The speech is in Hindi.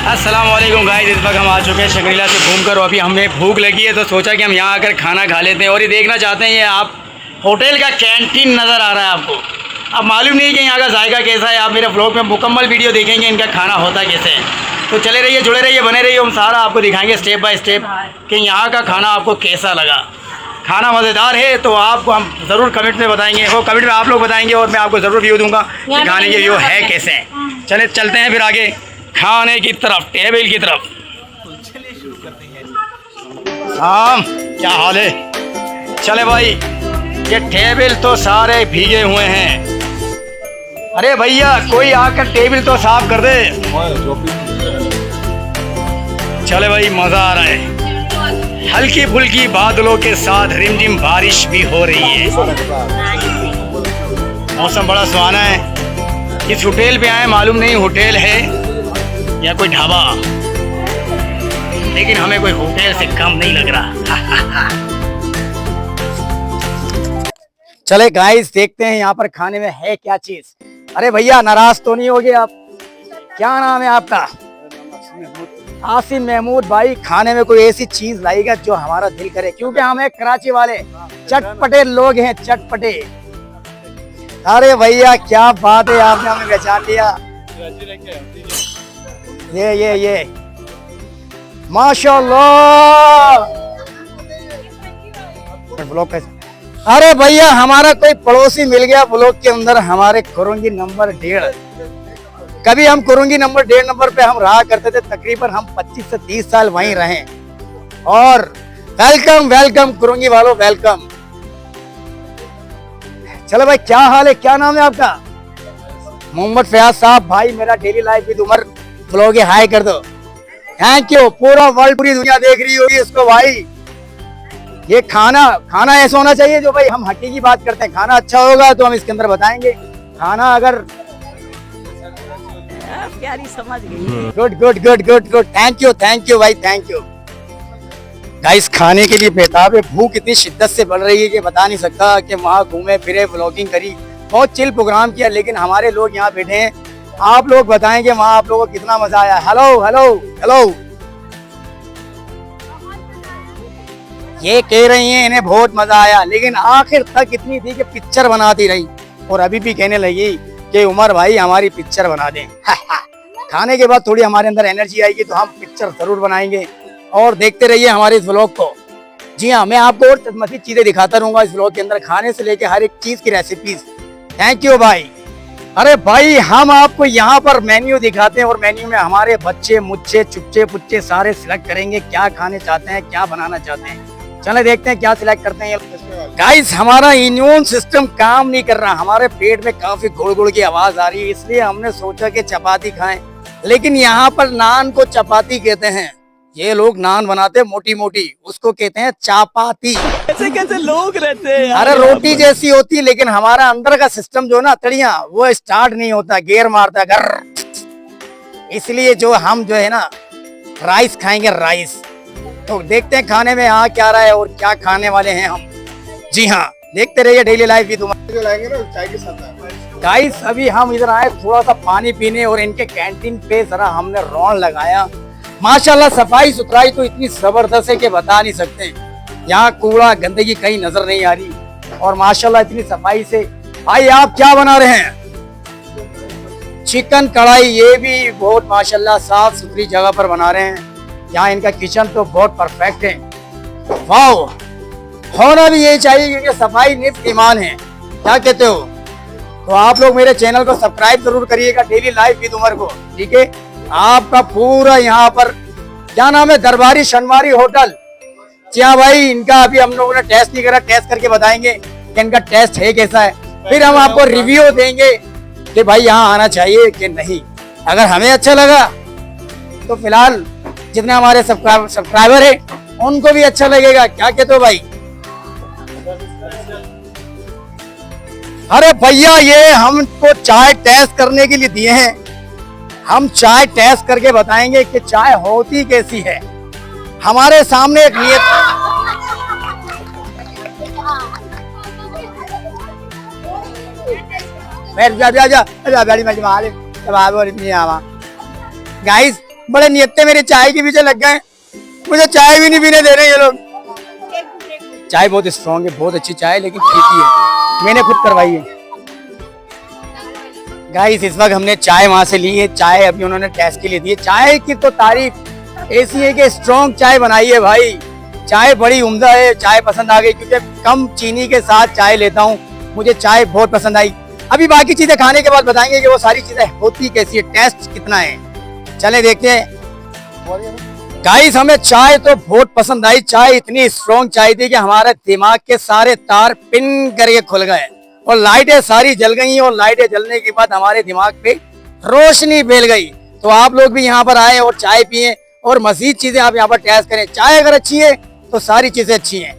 अस्सलाम वालेकुम गाइस, इस वक्त हम आ चुके हैं शकरीला से घूमकर। अभी हमें भूख लगी है तो सोचा कि हम यहाँ आकर खाना खा लेते हैं। और ये देखना चाहते हैं, ये आप होटल का कैंटीन नज़र आ रहा है आपको। अब मालूम नहीं कि यहाँ का जायका कैसा है। आप मेरे ब्लॉग में मुकम्मल वीडियो देखेंगे इनका खाना होता कैसे है। तो चले रहिए, जुड़े रहिए, बने रहिए। हम सारा आपको दिखाएंगे स्टेप बाय स्टेप कि यहाँ का खाना आपको कैसा लगा। खाना मज़ेदार है तो आपको हम ज़रूर कमेंट में बताएंगे, और कमेंट में आप लोग बताएंगे और मैं आपको ज़रूर व्यू दूंगा कि खाने के व्यू है कैसे हैं। चले चलते हैं फिर आगे खाने की तरफ, टेबल की तरफ। चलिए शुरू करते हैं। शाम क्या हाल है? चले भाई, ये टेबल तो सारे भीगे हुए हैं। अरे भैया कोई आकर टेबल तो साफ कर दे। चले भाई, मज़ा आ रहा है। हल्की फुल्की बादलों के साथ रिमझिम बारिश भी हो रही है। मौसम बड़ा सुहाना है। इस होटल पे आए, मालूम नहीं होटल है या कोई ढाबा, लेकिन हमें कोई होटल से कम नहीं लग रहा। चले गाइस, देखते हैं यहाँ पर खाने में है क्या चीज। अरे भैया नाराज तो नहीं होगे आप? क्या नाम है आपका? आसिम महमूद भाई, खाने में कोई ऐसी चीज लाएगा जो हमारा दिल करे, क्योंकि हम एक कराची वाले चटपटे लोग हैं, चटपटे। अरे भैया क्या बात है, आपने हमें पहचान लिया। ये माशाल्लाह। ब्लॉग कैसे? अरे भैया हमारा कोई पड़ोसी मिल गया ब्लॉग के अंदर, हमारे कुरुंगी नंबर 1.5। कभी हम कुरुंगी नंबर 1.5 नंबर पे हम रहा करते थे, तकरीबन हम 25 से 30 साल वहीं रहे। और वेलकम वेलकम कुरुंगी वालों, वेलकम। चलो भाई, क्या हाल है? क्या नाम है आपका? मोहम्मद फयाज साहब। भाई मेरा daily life with Umar blog है, हाय कर दो। Thank you. पूरा वर्ल्ड, पूरी दुनिया देख रही होगी इसको भाई। ये खाना ऐसा होना चाहिए जो भाई हम हकीकी बात करते हैं। खाना अच्छा होगा तो हम इसके अंदर बताएंगे। खाना अगर प्यारी समझ गई। Good good good good good, thank you भाई, थैंक यू। गाइस खाने के लिए बेताब है, भूख इतनी शिद्दत से बढ़ रही है कि बता नहीं सकता। कि वहाँ घूमे फिरे, व्लॉगिंग करी, बहुत चिल प्रोग्राम किया, लेकिन हमारे लोग यहाँ बैठे हैं। आप लोग बताएंगे वहाँ आप लोगों को कितना मजा आया। Hello hello hello. ये कह रही हैं इन्हें बहुत मजा आया, लेकिन आखिर तक इतनी थी कि पिक्चर बनाती रही, और अभी भी कहने लगी कि उमर भाई हमारी पिक्चर बना दें। खाने के बाद थोड़ी हमारे अंदर एनर्जी आएगी तो हम पिक्चर जरूर बनाएंगे। और देखते रहिए हमारे इस व्लॉग को। जी हाँ, मैं आपको और मज़ीद चीजें दिखाता रहूंगा इस व्लॉग के अंदर, खाने से लेके हर एक चीज की रेसिपीज। थैंक यू भाई। अरे भाई हम आपको यहाँ पर मेन्यू दिखाते हैं, और मेन्यू में हमारे बच्चे मुच्चे चुच्चे पुच्चे सारे सिलेक्ट करेंगे क्या खाने चाहते हैं, क्या बनाना चाहते हैं। चले देखते हैं क्या सिलेक्ट करते हैं। गाइस हमारा इम्यून सिस्टम काम नहीं कर रहा, हमारे पेट में काफी गुड़ गुड़ की आवाज आ रही है, इसलिए हमने सोचा कि चपाती खाएं। लेकिन यहाँ पर नान को चपाती कहते हैं। ये लोग नान बनाते हैं मोटी मोटी, उसको कहते हैं चापाती। ऐसे कैसे लोग रहते हैं? अरे रोटी जैसी होती, लेकिन हमारा अंदर का सिस्टम जो ना तड़िया, वो स्टार्ट नहीं होता, गेयर मारता घर। इसलिए जो है ना राइस खाएंगे, राइस। तो देखते हैं खाने में यहाँ क्या रहा है और क्या खाने वाले हैं हम। जी हाँ, देखते रहिए डेली लाइफ भी तुम्हारे लाएंगे ना चाय के साथ। गाइस अभी हम इधर आए थोड़ा सा पानी पीने, और इनके कैंटीन पे जरा हमने रौन लगाया। माशाल्लाह सफाई सुथराई तो इतनी जबरदस्त है कि बता नहीं सकते। यहाँ कूड़ा गंदगी कहीं नजर नहीं आ रही, और माशाल्लाह इतनी सफाई से। भाई आप क्या बना रहे हैं? चिकन कढ़ाई, ये भी बहुत माशाल्लाह साफ सुथरी जगह पर बना रहे हैं। यहाँ इनका किचन तो बहुत परफेक्ट है। वाह, होना भी यही चाहिए, क्योंकि सफाई निफ्स ईमान है। क्या कहते हो? तो आप लोग मेरे चैनल को सब्सक्राइब जरूर करिएगा, डेली लाइफ विद उमर को, ठीक है। आपका पूरा यहाँ पर क्या नाम है, दरबारी शनवारी होटल। जी हाँ भाई, इनका अभी हम लोगों ने टेस्ट नहीं करा, टेस्ट करके बताएंगे कि इनका टेस्ट है कैसा है। फिर हम आपको रिव्यू देंगे कि भाई यहाँ आना चाहिए कि नहीं। अगर हमें अच्छा लगा तो फिलहाल जितने हमारे सब्सक्राइबर है उनको भी अच्छा लगेगा। क्या कहते हो भाई? अरे भैया ये हमको चाय टेस्ट करने के लिए दिए हैं, हम चाय टेस्ट करके बताएंगे कि चाय होती कैसी है। हमारे सामने एक नियत गाइस बड़े नियत्ते मेरे चाय के पीछे लग गए, मुझे चाय भी नहीं पीने दे रहे ये लोग। चाय बहुत स्ट्रॉन्ग है, बहुत अच्छी चाय है, लेकिन फीकी है, मैंने खुद करवाई है। गाइस इस वक्त हमने चाय वहां से ली है, चाय अभी उन्होंने टेस्ट के लिए दी है। चाय की तो तारीफ ऐसी है कि स्ट्रॉन्ग चाय बनाई है भाई, चाय बड़ी उम्दा है। चाय पसंद आ गई क्योंकि कम चीनी के साथ चाय लेता हूँ, मुझे चाय बहुत पसंद आई। अभी बाकी चीजें खाने के बाद बताएंगे कि वो सारी चीजें होती कैसी है, टेस्ट कितना है। चले देखते हैं। गाइस हमें चाय तो बहुत पसंद आई, चाय इतनी स्ट्रॉन्ग चाय थी कि हमारे दिमाग के सारे तार पिन करके खुल गए और लाइटें सारी जल गई, और लाइटें जलने के बाद हमारे दिमाग पे रोशनी फैल गई। तो आप लोग भी यहाँ पर आए और चाय पिए और मजीद चीजें आप यहाँ पर टेस्ट करें। चाय अगर अच्छी है तो सारी चीजें अच्छी हैं।